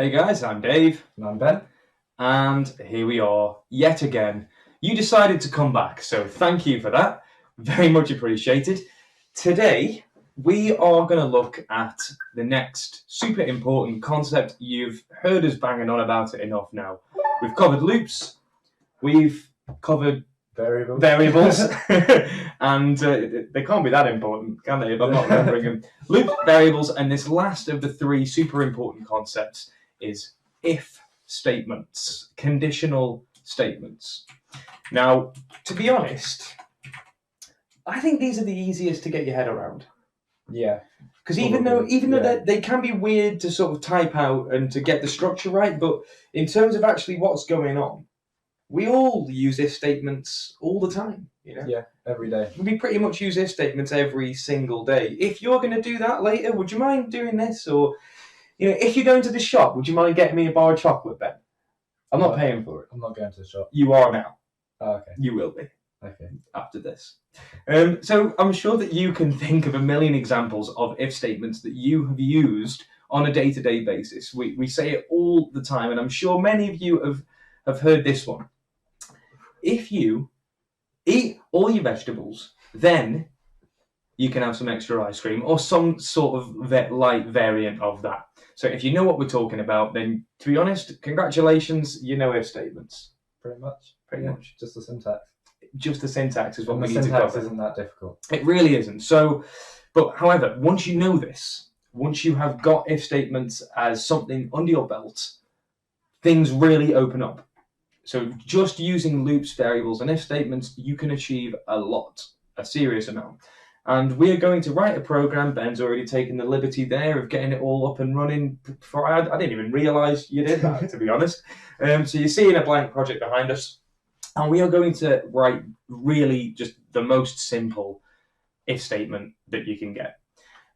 Hey guys, I'm Dave. And I'm Ben. And here we are, yet again. You decided to come back, so thank you for that. Very much appreciated. Today, we are going to look at the next super important concept. You've heard us banging on about it enough now. We've covered loops, we've covered variables. And they can't be that important, can they, if I'm not remembering them. Loops, variables, and this last of the three super important concepts is if statements, conditional statements. Now, to be honest, I think these are the easiest to get your head around. Yeah. Because even though they can be weird to sort of type out and to get the structure right, but in terms of actually what's going on, we all use if statements all the time, you know? Yeah, every day. We pretty much use if statements every single day. If you're going to do that later, would you mind doing this? Or, if you're going to the shop, would you mind getting me a bar of chocolate, Ben? I'm not paying for it. I'm not going to the shop. You are now. Oh, okay. You will be. Okay. After this. So I'm sure that you can think of a million examples of if statements that you have used on a day-to-day basis. We say it all the time, and I'm sure many of you have heard this one. If you eat all your vegetables, then you can have some extra ice cream or some sort of light variant of that. So if you know what we're talking about, then to be honest, congratulations, you know if statements. Pretty much. Pretty much. Just the syntax. Just the syntax is what we need to syntax cover. isn't that difficult. It really isn't. So, but however, once you know this, once you have got if statements as something under your belt, things really open up. So just using loops, variables, and if statements, you can achieve a lot, a serious amount. And we are going to write a program. Ben's already taken the liberty there of getting it all up and running. I didn't even realise you did that, to be honest. So you're seeing a blank project behind us. And we are going to write really just the most simple if statement that you can get.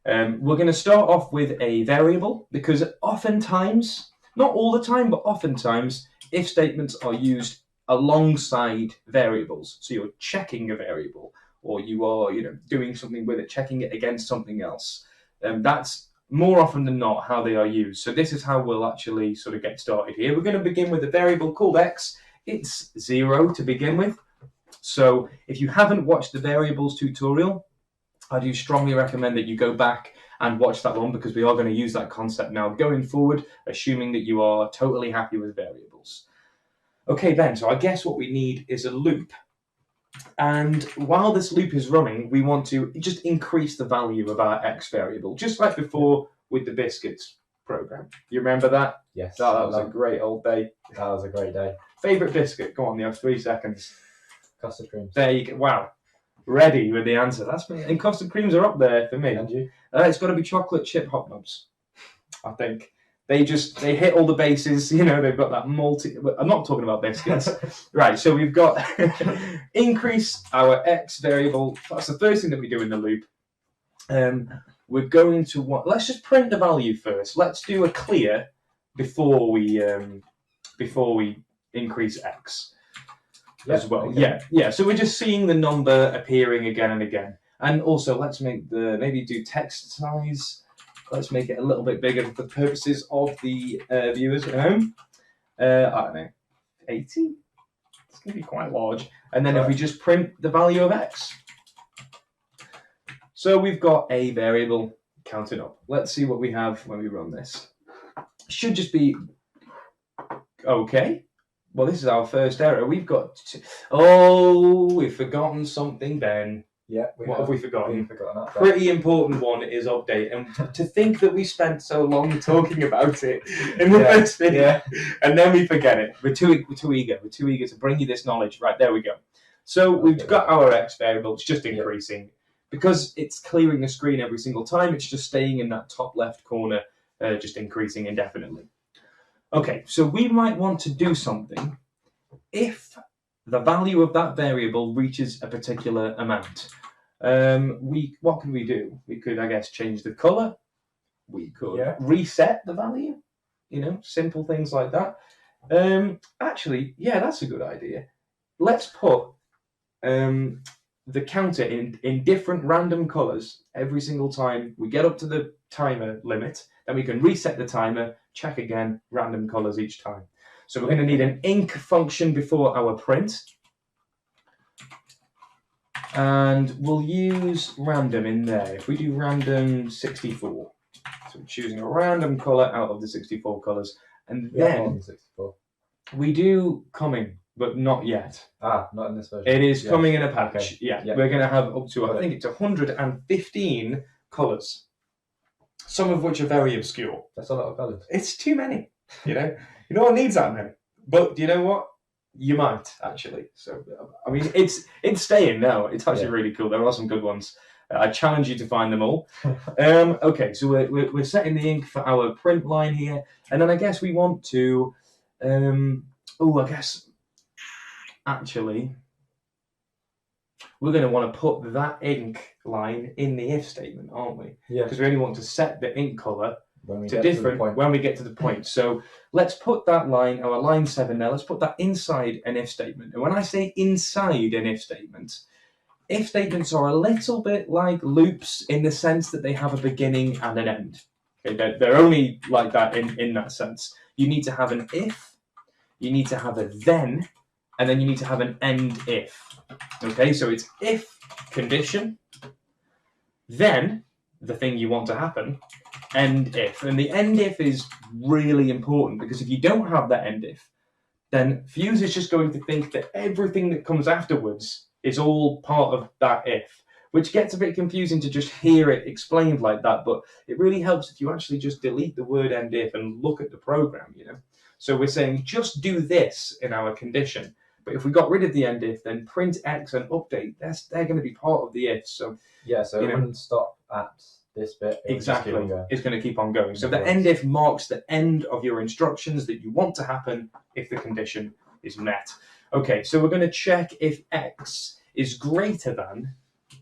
We're going to start off with a variable because oftentimes, not all the time, but oftentimes, if statements are used alongside variables. So you're checking a variable or you are doing something with it, checking it against something else. That's more often than not how they are used. So this is how we'll actually sort of get started here. We're going to begin with a variable called x. It's 0 to begin with. So if you haven't watched the variables tutorial, I do strongly recommend that you go back and watch that one because we are going to use that concept now going forward, assuming that you are totally happy with variables. Okay, Ben, so I guess what we need is a loop. And while this loop is running, we want to just increase the value of our x variable, just like before with the biscuits program. You remember that? Yes. That was a great old day. That was a great day. Favourite biscuit? Go on, you have 3 seconds. Custard creams. There you go. Wow. Ready with the answer. And custard creams are up there for me. And you? It's got to be chocolate chip hobnobs, I think. They hit all the bases, they've got that I'm not talking about biscuits. Right, so we've got increase our x variable. That's the first thing that we do in the loop. We're going to let's just print the value first. Let's do a clear before we increase x as well. Okay. Yeah. So we're just seeing the number appearing again and again. And also let's maybe do text size. Let's make it a little bit bigger for the purposes of the viewers at home. I don't know, 80? It's going to be quite large. And then if we just print the value of x. So we've got a variable counting up. Let's see what we have when we run this. Should just be okay. Well, this is our first error. We've forgotten something, Ben. Yeah. What have we forgotten? We've forgotten that. Pretty important one is update. And to think that we spent so long talking about it in the first video, and then we forget it. We're too eager. We're too eager to bring you this knowledge. Right, there we go. So we've got our x variable. It's just increasing. Because it's clearing the screen every single time, it's just staying in that top left corner, just increasing indefinitely. Okay, so we might want to do something if the value of that variable reaches a particular amount. What can we do? We could, I guess, change the color. We could reset the value. Simple things like that. Actually, that's a good idea. Let's put the counter in different random colors every single time we get up to the timer limit. Then we can reset the timer check again, random colours each time. So we're going to need an inc function before our print. And we'll use random in there. If we do random 64, so we're choosing a random colour out of the 64 colours. And then 64. We do coming, but not yet. Ah, not in this version. It is coming in a patch. Okay. Yeah, we're going to have up to, I think it's 115 colours. Some of which are very obscure. That's a lot of colours. It's too many, you know? No one needs that many. But do you know what? You might, actually. So, I mean, it's staying now. It's actually really cool. There are some good ones. I challenge you to find them all. Okay, so we're setting the ink for our print line here. And then I guess we want to... I guess, actually, we're going to want to put that ink line in the if statement, aren't we? Yeah. Because we only want to set the ink colour to different when we get to the point. So let's put that line, our line 7 there, let's put that inside an if statement. And when I say inside an if statements are a little bit like loops in the sense that they have a beginning and an end. Okay, they're only like that in that sense. You need to have an if, you need to have a then, and then you need to have an end if. Okay, so it's if condition, then the thing you want to happen, end if. And the end if is really important because if you don't have that end if, then FUZE is just going to think that everything that comes afterwards is all part of that if, which gets a bit confusing to just hear it explained like that, but it really helps if you actually just delete the word end if and look at the program, you know. So we're saying just do this in our condition, but if we got rid of the end if, then print x and update, they're going to be part of the if. So yeah, so it wouldn't stop at this bit. Exactly, it's going to keep on going. So the end if marks the end of your instructions that you want to happen if the condition is met. Okay, so we're going to check if x is greater than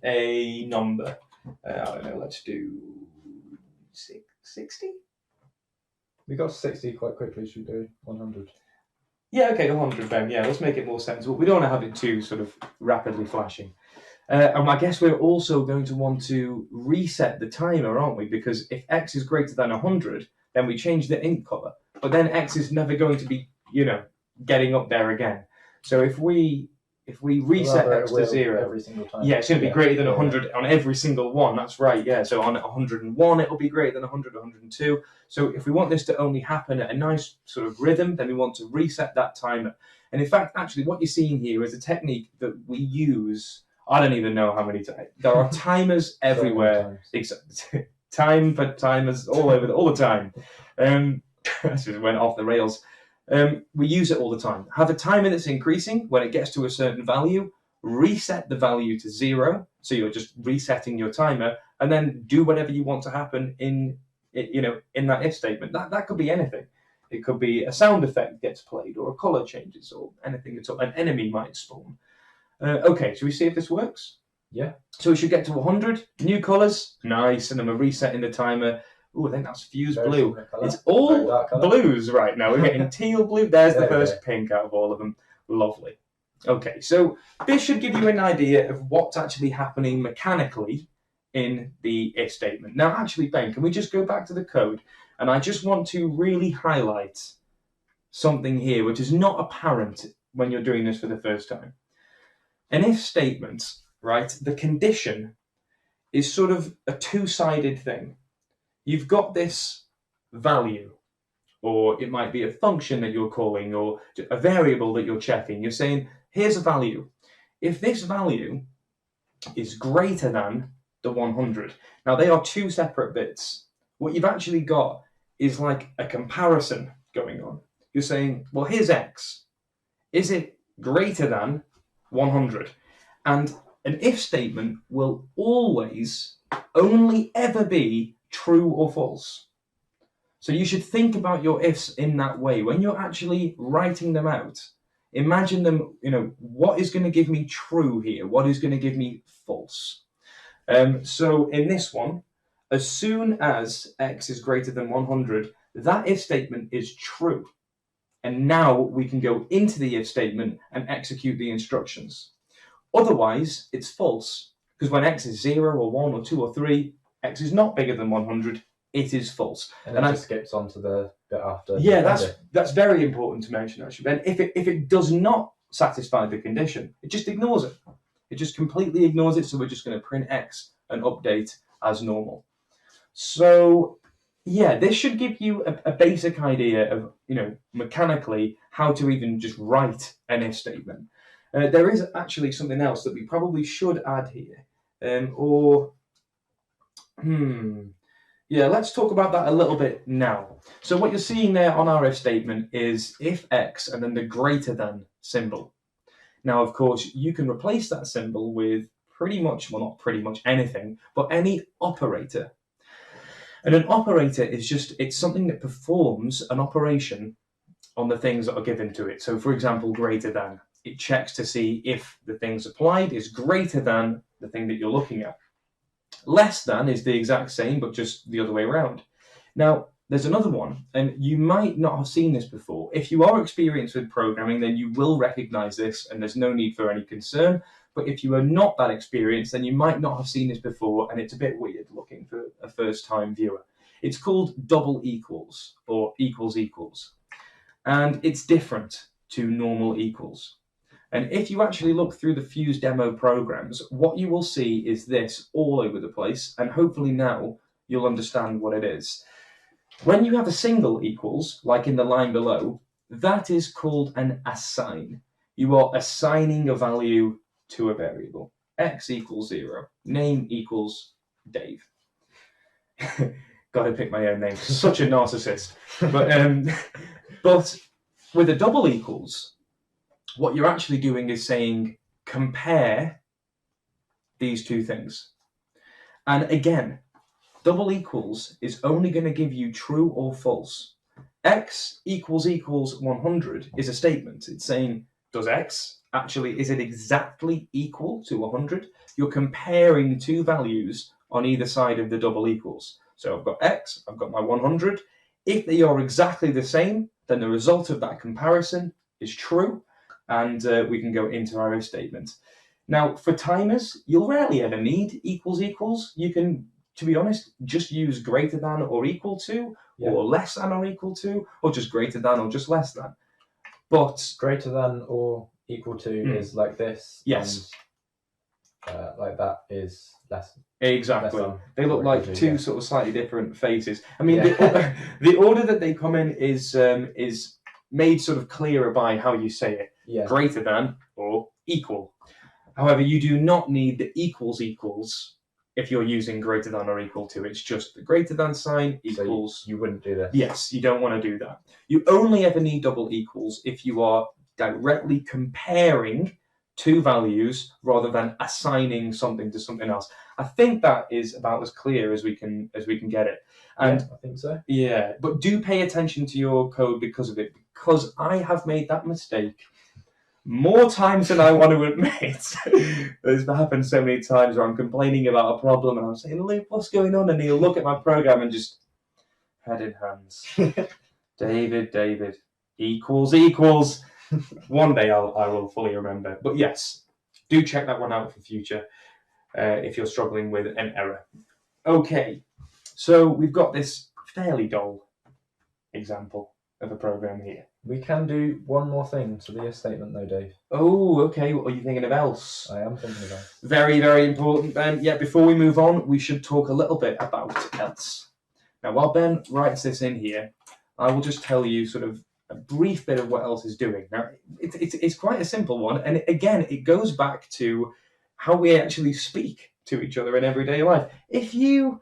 a number. I don't know, let's do 60? We got 60 quite quickly, should we do 100? Yeah, okay, 100 then. Yeah, let's make it more sensible. We don't want to have it too sort of rapidly flashing. And I guess we're also going to want to reset the timer, aren't we? Because if x is greater than 100, then we change the ink colour. But then x is never going to be, you know, getting up there again. So if we reset x to 0, every single time. Yeah, it's going to be greater than 100 on every single one. That's right, yeah. So on 101, it'll be greater than 100, 102. So if we want this to only happen at a nice sort of rhythm, then we want to reset that timer. And in fact, actually, what you're seeing here is a technique that we use. I don't even know how many times. There are timers everywhere. Timers all over, all the time. This just went off the rails. We use it all the time. Have a timer that's increasing. When it gets to a certain value, reset the value to 0. So you're just resetting your timer, and then do whatever you want to happen in that if statement. That could be anything. It could be a sound effect gets played, or a color changes, or anything at all. An enemy might spawn. Okay, should we see if this works? Yeah. So we should get to 100. New colors, nice, and then we're resetting the timer. Oh, I think that's FUZE blue. It's all blues right now. We're getting teal blue. There's the first pink out of all of them. Lovely. Okay, so this should give you an idea of what's actually happening mechanically in the if statement. Now, actually, Ben, can we just go back to the code? And I just want to really highlight something here, which is not apparent when you're doing this for the first time. An if statement, right, the condition is sort of a two-sided thing. You've got this value, or it might be a function that you're calling, or a variable that you're checking. You're saying, here's a value. If this value is greater than the 100, now they are two separate bits. What you've actually got is like a comparison going on. You're saying, well, here's x. Is it greater than 100? And an if statement will always only ever be true or false. So you should think about your ifs in that way. When you're actually writing them out, imagine them, what is going to give me true here? What is going to give me false? So in this one, as soon as x is greater than 100, that if statement is true. And now we can go into the if statement and execute the instructions. Otherwise, it's false, because when x is 0 or 1 or 2 or 3, x is not bigger than 100, it is false. And it just skips on to the bit after. Yeah, that's very important to mention, actually. And if it does not satisfy the condition, it just ignores it. It just completely ignores it. So we're just going to print X and update as normal. So yeah, this should give you a basic idea of, mechanically how to even just write an if statement. There is actually something else that we probably should add here, yeah, let's talk about that a little bit now. So what you're seeing there on our if statement is if X and then the greater than symbol. Now, of course, you can replace that symbol with pretty much, well, not pretty much anything, but any operator. And an operator is it's something that performs an operation on the things that are given to it. So, for example, greater than. It checks to see if the things applied is greater than the thing that you're looking at. Less than is the exact same, but just the other way around. Now, there's another one, and you might not have seen this before. If you are experienced with programming, then you will recognize this, and there's no need for any concern. But if you are not that experienced, then you might not have seen this before, and it's a bit weird looking for a first-time viewer. It's called double equals, or equals equals. And it's different to normal equals. And if you actually look through the FUZE demo programs, what you will see is this all over the place, and hopefully now you'll understand what it is. When you have a single equals, like in the line below, that is called an assign. You are assigning a value to a variable. X equals 0. Name equals Dave. Gotta pick my own name. Such a narcissist. But with a double equals, what you're actually doing is saying compare these two things. And again, double equals is only going to give you true or false. X equals 100 is a statement. It's saying, is it exactly equal to 100? You're comparing two values on either side of the double equals. So I've got X, I've got my 100. If they are exactly the same, then the result of that comparison is true. And we can go into our if statement. Now, for timers, you'll rarely ever need equals equals. You can, to be honest, just use greater than or equal to, or less than or equal to, or just greater than or just less than. But greater than or equal to is like this. Yes. And like that is less. Exactly. Less they look like two sort of slightly different faces. I mean, the order that they come in is made sort of clearer by how you say it. Yeah. Greater than or equal. However, you do not need the equals equals if you're using greater than or equal to. It's just the greater than sign equals. So you wouldn't do this. Yes, you don't want to do that. You only ever need double equals if you are directly comparing two values rather than assigning something to something else. I think that is about as clear as we can get it. And I think so. Yeah, but do pay attention to your code because of it, because I have made that mistake more times than I want to admit. It's happened so many times where I'm complaining about a problem and I'm saying, Luke, what's going on? And he'll look at my program and just head in hands. David, equals. One day I will fully remember. But yes, do check that one out for future if you're struggling with an error. Okay, so we've got this fairly dull example of a program here. We can do one more thing to the if statement though, Dave. Oh, okay. What are you thinking of else? I am thinking of else. Very, very important, Ben. Yeah, before we move on, we should talk a little bit about else. Now, while Ben writes this in here, I will just tell you sort of a brief bit of what else is doing. Now, it's quite a simple one. And again, it goes back to how we actually speak to each other in everyday life. If you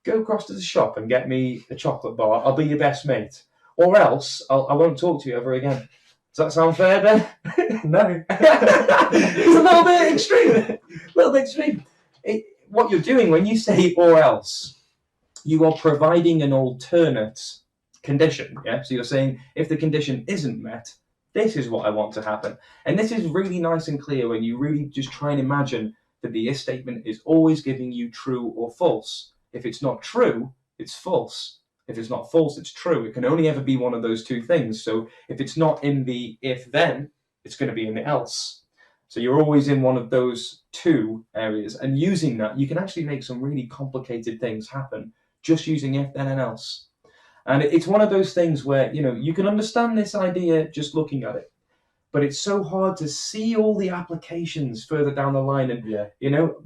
go across to the shop and get me a chocolate bar, I'll be your best mate. Or else, I won't talk to you ever again. Does that sound fair, Ben? No. It's a little bit extreme. What you're doing when you say or else, you are providing an alternate condition. Yeah. So you're saying, if the condition isn't met, this is what I want to happen. And this is really nice and clear when you really just try and imagine that the if statement is always giving you true or false. If it's not true, it's false. If it's not false, it's true. It can only ever be one of those two things. So if it's not in the if-then, it's going to be in the else. So you're always in one of those two areas. And using that, you can actually make some really complicated things happen just using if, then, and else. And it's one of those things where, you can understand this idea just looking at it, but it's so hard to see all the applications further down the line. And,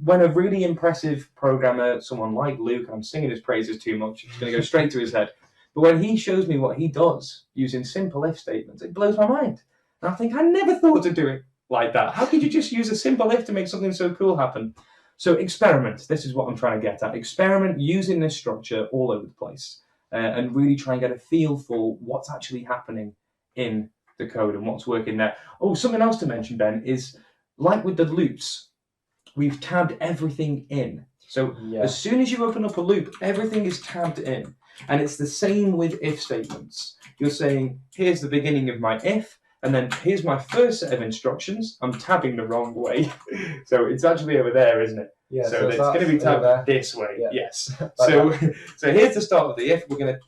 when a really impressive programmer, someone like Luke, I'm singing his praises too much, it's going to go straight to his head, but when he shows me what he does using simple if statements, it blows my mind. And I think, I never thought to do it like that. How could you just use a simple if to make something so cool happen? So experiment. This is what I'm trying to get at. Experiment using this structure all over the place. And really try and get a feel for what's actually happening in the code and what's working there. Oh, something else to mention, Ben, is like with the loops, we've tabbed everything in. So as soon as you open up a loop, everything is tabbed in. And it's the same with if statements. You're saying, here's the beginning of my if, and then here's my first set of instructions. I'm tabbing the wrong way. So it's actually over there, isn't it? Yeah, so it's going to be tabbed this way. Yeah. Yes. So here's the start of the if. We're going to,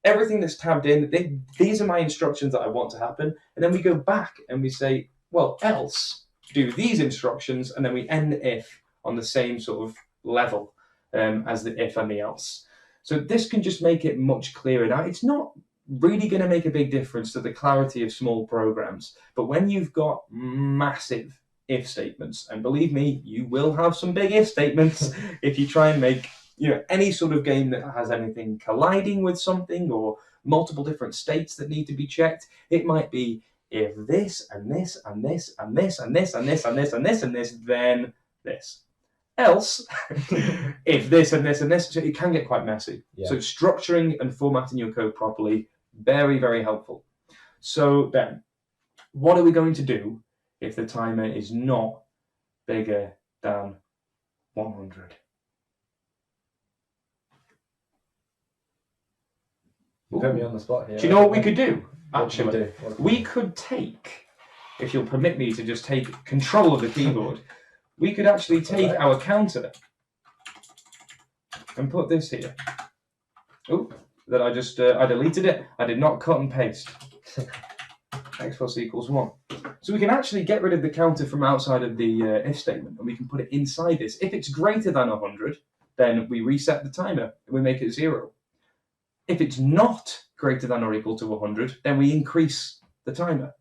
everything that's tabbed in, these are my instructions that I want to happen. And then we go back and we say, well, else do these instructions. And then we end the if on the same sort of level as the if and the else. So this can just make it much clearer. Now, it's not really going to make a big difference to the clarity of small programs. But when you've got massive if statements, and believe me, you will have some big if statements if you try and make any sort of game that has anything colliding with something or multiple different states that need to be checked. It might be if this and this and this and this and this and this and this and this and this, then this. Else, if this and this and this, so it can get quite messy. Yeah. So structuring and formatting your code properly, very, very helpful. So Ben, what are we going to do if the timer is not bigger than 100? You put me on the spot here. Do you know what we could do? Actually, we could take, if you'll permit me to just take control of the keyboard, we could actually take our counter and put this here. Oh, that I just, I deleted it. I did not cut and paste. X plus equals 1. So we can actually get rid of the counter from outside of the if statement, and we can put it inside this. If it's greater than 100, then we reset the timer and we make it 0. If it's not greater than or equal to 100, then we increase the timer.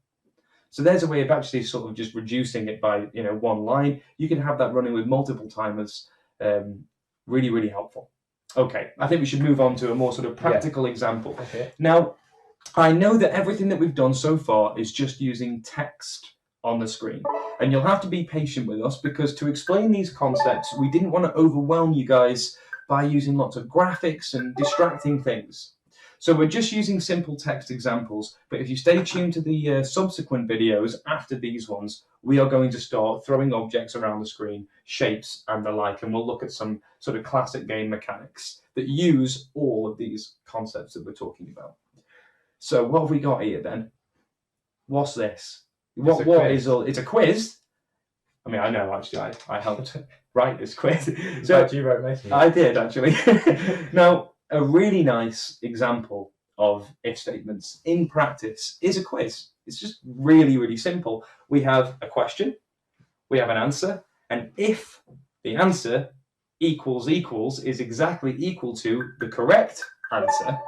So there's a way of actually sort of just reducing it by one line. You can have that running with multiple timers. Really, really helpful. Okay, I think we should move on to a more sort of practical example. Okay. Now, I know that everything that we've done so far is just using text on the screen. And you'll have to be patient with us because to explain these concepts, we didn't want to overwhelm you guys by using lots of graphics and distracting things. So we're just using simple text examples, but if you stay tuned to the subsequent videos after these ones, we are going to start throwing objects around the screen, shapes and the like, and we'll look at some sort of classic game mechanics that use all of these concepts that we're talking about. So what have we got here then? What's this? It's a quiz. I mean, I know actually, I helped write this quiz. So you wrote most of it. I did actually. Now, a really nice example of if statements in practice is a quiz. It's just really, really simple. We have a question, we have an answer, and if the answer equals is exactly equal to the correct answer,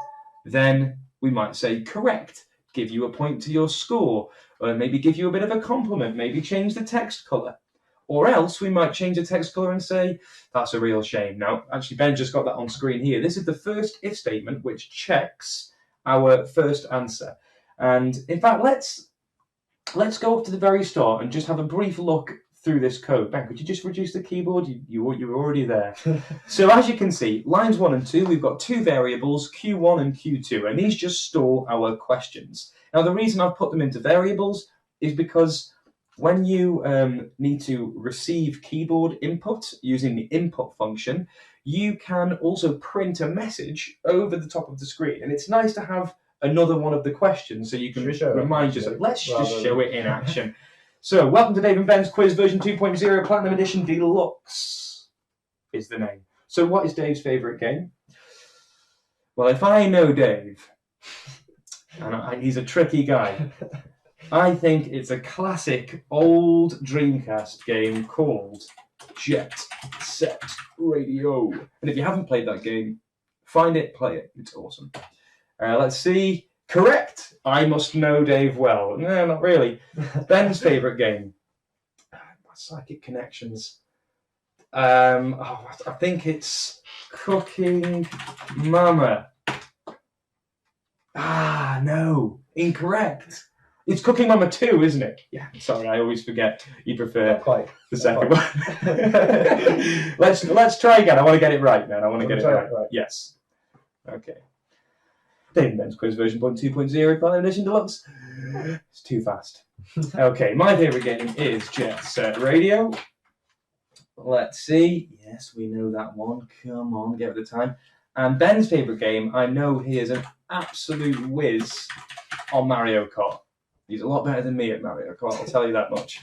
then we might say correct, give you a point to your score, or maybe give you a bit of a compliment, maybe change the text color. Or else we might change the text color and say, that's a real shame. Now, actually, Ben just got that on screen here. This is the first if statement which checks our first answer. And in fact, let's go up to the very start and just have a brief look through this code. Ben, could you just reduce the keyboard? You were already there. So as you can see, lines 1 and 2, we've got two variables, Q1 and Q2, and these just store our questions. Now, the reason I've put them into variables is because when you need to receive keyboard input using the input function, you can also print a message over the top of the screen. And it's nice to have another one of the questions so you can remind yourself. Let's just show it in action. So, welcome to Dave and Ben's Quiz version 2.0 Platinum Edition Deluxe is the name. So what is Dave's favourite game? Well, if I know Dave, and he's a tricky guy, I think it's a classic old Dreamcast game called Jet Set Radio. And if you haven't played that game, find it, play it. It's awesome. Let's see. Correct. I must know Dave well. No, not really. Ben's favourite game. Psychic Connections. I think it's Cooking Mama. No. Incorrect. It's Cooking Mama 2, isn't it? Yeah, sorry, I always forget. You prefer the second one. Let's try again. I want to get it right, man. I want to get it right. Yes. Okay. Dave and Ben's Quiz version 2.0 Final Edition Deluxe. It's too fast. Okay, my favourite game is Jet Set Radio. Let's see. Yes, we know that one. Come on, give it the time. And Ben's favourite game, I know he is an absolute whiz on Mario Kart. He's a lot better than me at Mario Kart, I'll tell you that much.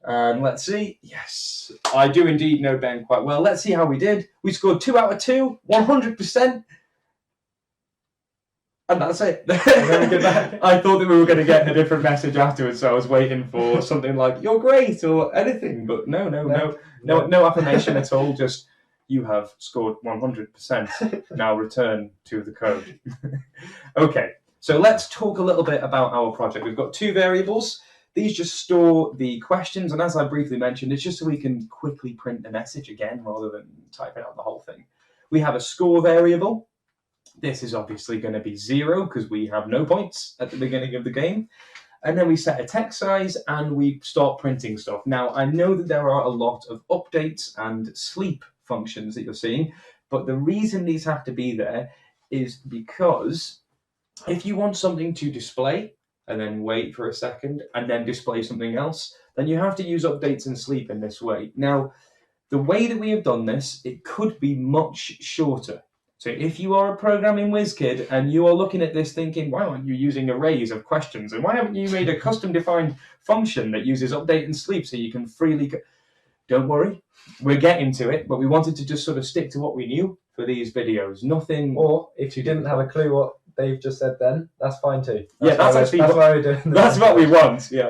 And let's see. Yes, I do indeed know Ben quite well. Let's see how we did. We scored 2 out of 2, 100%. And that's it. I thought that we were going to get a different message afterwards, so I was waiting for something like, you're great, or anything. But no affirmation at all, just, you have scored 100%. Now return to the code. Okay, so let's talk a little bit about our project. We've got 2 variables. These just store the questions, and as I briefly mentioned, it's just so we can quickly print the message again, rather than typing out the whole thing. We have a score variable. This is obviously going to be 0 because we have no points at the beginning of the game. And then we set a text size and we start printing stuff. Now, I know that there are a lot of updates and sleep functions that you're seeing, but the reason these have to be there is because if you want something to display and then wait for a second and then display something else, then you have to use updates and sleep in this way. Now, the way that we have done this, it could be much shorter. So if you are a programming whiz kid and you are looking at this thinking, why aren't you using arrays of questions? And why haven't you made a custom defined function that uses update and sleep so you can freely... Don't worry, we're getting to it, but we wanted to just sort of stick to what we knew for these videos. Nothing... Or if you didn't have a clue what Dave just said then, that's fine too. That's why we're doing that's what we want, yeah.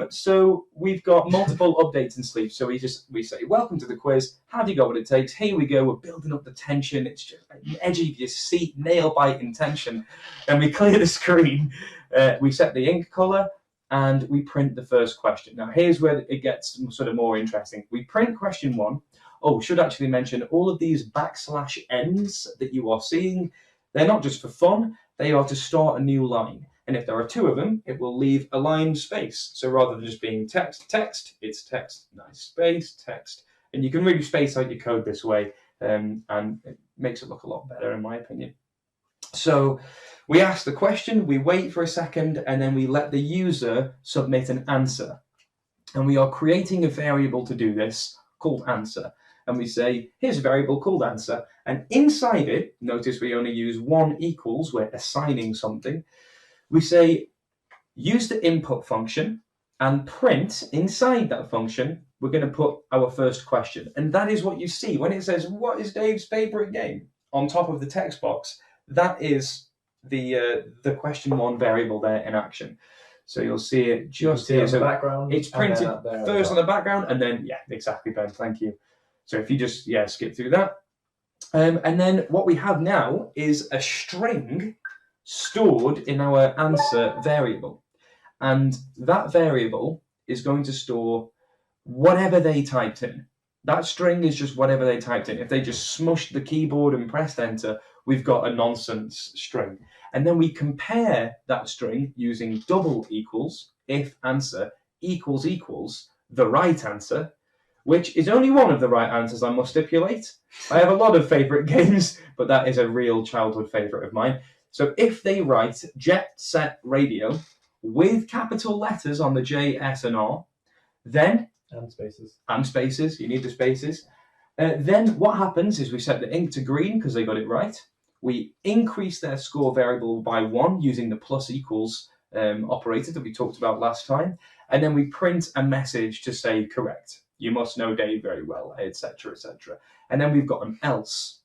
So we've got multiple updates and sleep. So we say, welcome to the quiz. Have you got what it takes? Here we go. We're building up the tension. It's just like the edge of your seat, nail biting tension. And we clear the screen. We set the ink color and we print the first question. Now here's where it gets sort of more interesting. We print question 1. Oh, should actually mention all of these \n's that you are seeing. They're not just for fun. They are to start a new line. And if there are 2 of them, it will leave a line space. So rather than just being text, it's text, nice space, text. And you can really space out your code this way, and it makes it look a lot better, in my opinion. So we ask the question, we wait for a second, and then we let the user submit an answer. And we are creating a variable to do this called answer. And we say, here's a variable called answer. And inside it, notice we only use 1 equals, we're assigning something. We say, use the input function and print inside that function, we're going to put our first question. And that is what you see when it says, what is Dave's favorite game? On top of the text box, that is the question 1 variable there in action. So you'll see it just here. So background, it's printed first on the background and then, yeah, exactly, Ben, thank you. So if you just, skip through that. And then what we have now is a string stored in our answer variable. And that variable is going to store whatever they typed in. That string is just whatever they typed in. If they just smushed the keyboard and pressed enter, we've got a nonsense string. And then we compare that string using double equals, if answer equals the right answer, which is only one of the right answers, I must stipulate. I have a lot of favourite games, but that is a real childhood favourite of mine. So if they write Jet Set Radio with capital letters on the J, S, and R, then... And spaces. And spaces, you need the spaces. Then what happens is we set the ink to green because they got it right. We increase their score variable by 1 using the plus equals operator that we talked about last time. And then we print a message to say correct. You must know Dave very well, etc., etc. And then we've got an else.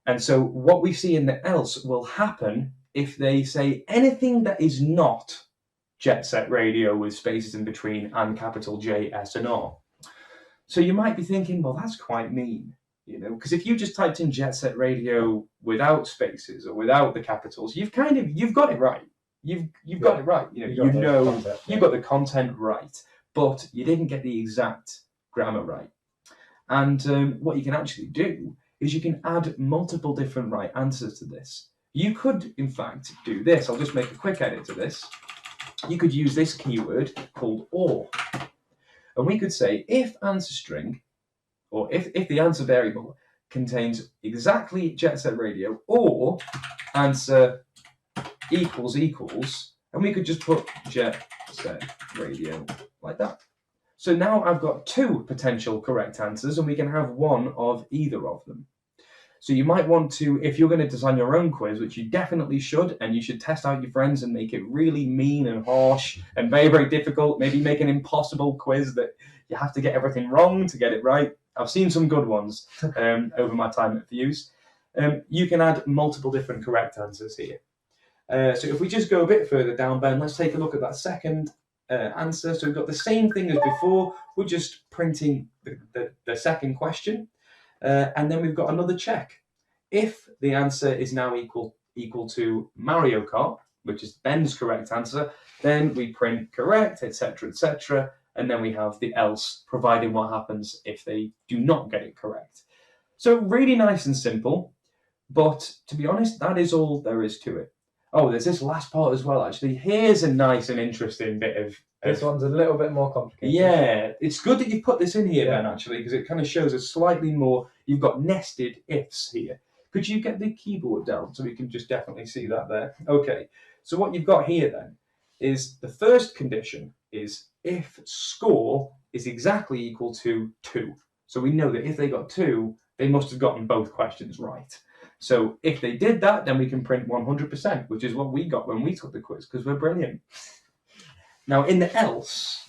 And so what we see in the else will happen if they say anything that is not Jet Set Radio with spaces in between and capital J, S, and R. So you might be thinking, well, that's quite mean. You know, because if you just typed in Jet Set Radio without spaces or without the capitals, you've got it right. You've got it right. You got the content right, but you didn't get the exact grammar right. And what you can actually do is you can add multiple different right answers to this. You could, in fact, do this. I'll just make a quick edit to this. You could use this keyword called OR. And we could say if answer string, or if the answer variable contains exactly Jet Set Radio or answer equals, and we could just put Jet Set Radio like that. So now I've got two potential correct answers, and we can have one of either of them. So you might want to, if you're going to design your own quiz, which you definitely should, and you should test out your friends and make it really mean and harsh and very, very difficult, maybe make an impossible quiz that you have to get everything wrong to get it right. I've seen some good ones over my time at FUZE. You can add multiple different correct answers here. So if we just go a bit further down, Ben, let's take a look at that second answer. So we've got the same thing as before. We're just printing the second question. And then we've got another check. If the answer is now equal to Mario Kart, which is Ben's correct answer, then we print correct, etc., etc., and then we have the else, providing what happens if they do not get it correct. So really nice and simple, but to be honest, that is all there is to it. Oh, there's this last part as well, actually. Here's a nice and interesting bit of... This one's a little bit more complicated. Yeah, it's good that you've put this in here, Ben, actually, because it kind of shows us slightly more... You've got nested ifs here. Could you get the keyboard down so we can just definitely see that there? Okay, so what you've got here then is the first condition is if score is exactly equal to 2. So we know that if they got 2, they must have gotten both questions right. So if they did that, then we can print 100%, which is what we got when we took the quiz, because we're brilliant. Now, in the else,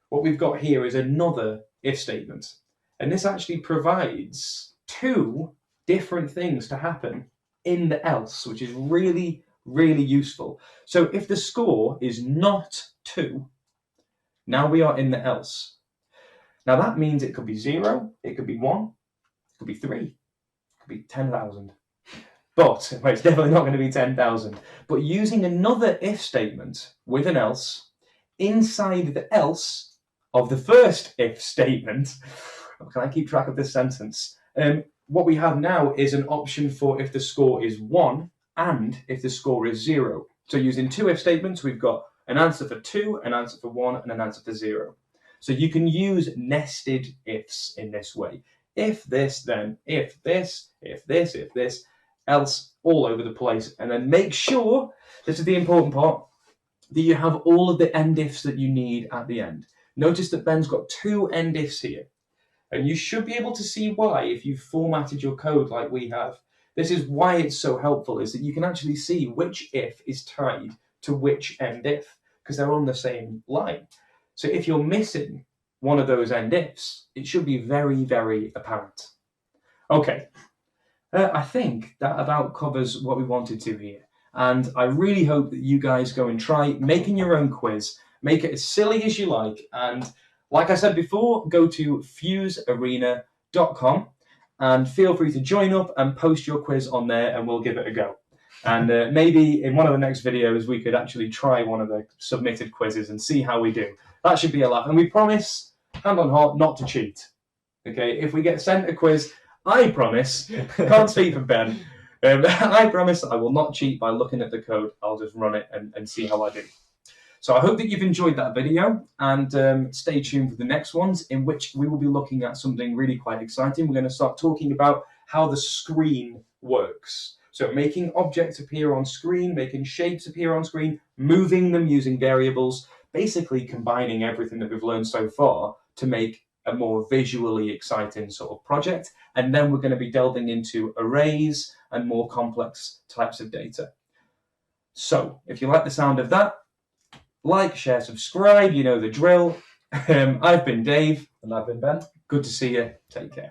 what we've got here is another if statement. And this actually provides 2 different things to happen in the else, which is really, really useful. So if the score is not 2, now we are in the else. Now that means it could be 0, it could be 1, it could be 3, it could be 10,000. But it's definitely not going to be 10,000. But using another if statement with an else, inside the else of the first if statement, can I keep track of this sentence? What we have now is an option for if the score is 1 and if the score is 0. So using 2 if statements, we've got an answer for 2, an answer for 1, and an answer for 0. So you can use nested ifs in this way. If this, then if this, if this, if this, else all over the place. And then make sure, this is the important part, that you have all of the end ifs that you need at the end. Notice that Ben's got 2 end ifs here. And you should be able to see why if you've formatted your code like we have. This is why it's so helpful, is that you can actually see which if is tied to which end if, because they're on the same line. So if you're missing one of those end ifs, it should be very, very apparent. Okay, I think that about covers what we wanted to here. And I really hope that you guys go and try making your own quiz. Make it as silly as you like. And like I said before, go to fuzearena.com and feel free to join up and post your quiz on there and we'll give it a go. And maybe in one of the next videos, we could actually try one of the submitted quizzes and see how we do. That should be a laugh. And we promise, hand on heart, not to cheat. Okay, if we get sent a quiz, I promise, can't speak for Ben, I promise I will not cheat by looking at the code. I'll just run it and see how I do. So I hope that you've enjoyed that video, and stay tuned for the next ones, in which we will be looking at something really quite exciting. We're going to start talking about how the screen works. So making objects appear on screen, making shapes appear on screen, moving them using variables, basically combining everything that we've learned so far to make a more visually exciting sort of project. And then we're going to be delving into arrays and more complex types of data. So if you like the sound of that, like, share, subscribe, you know the drill. I've been Dave. And I've been Ben. Good to see you. Take care.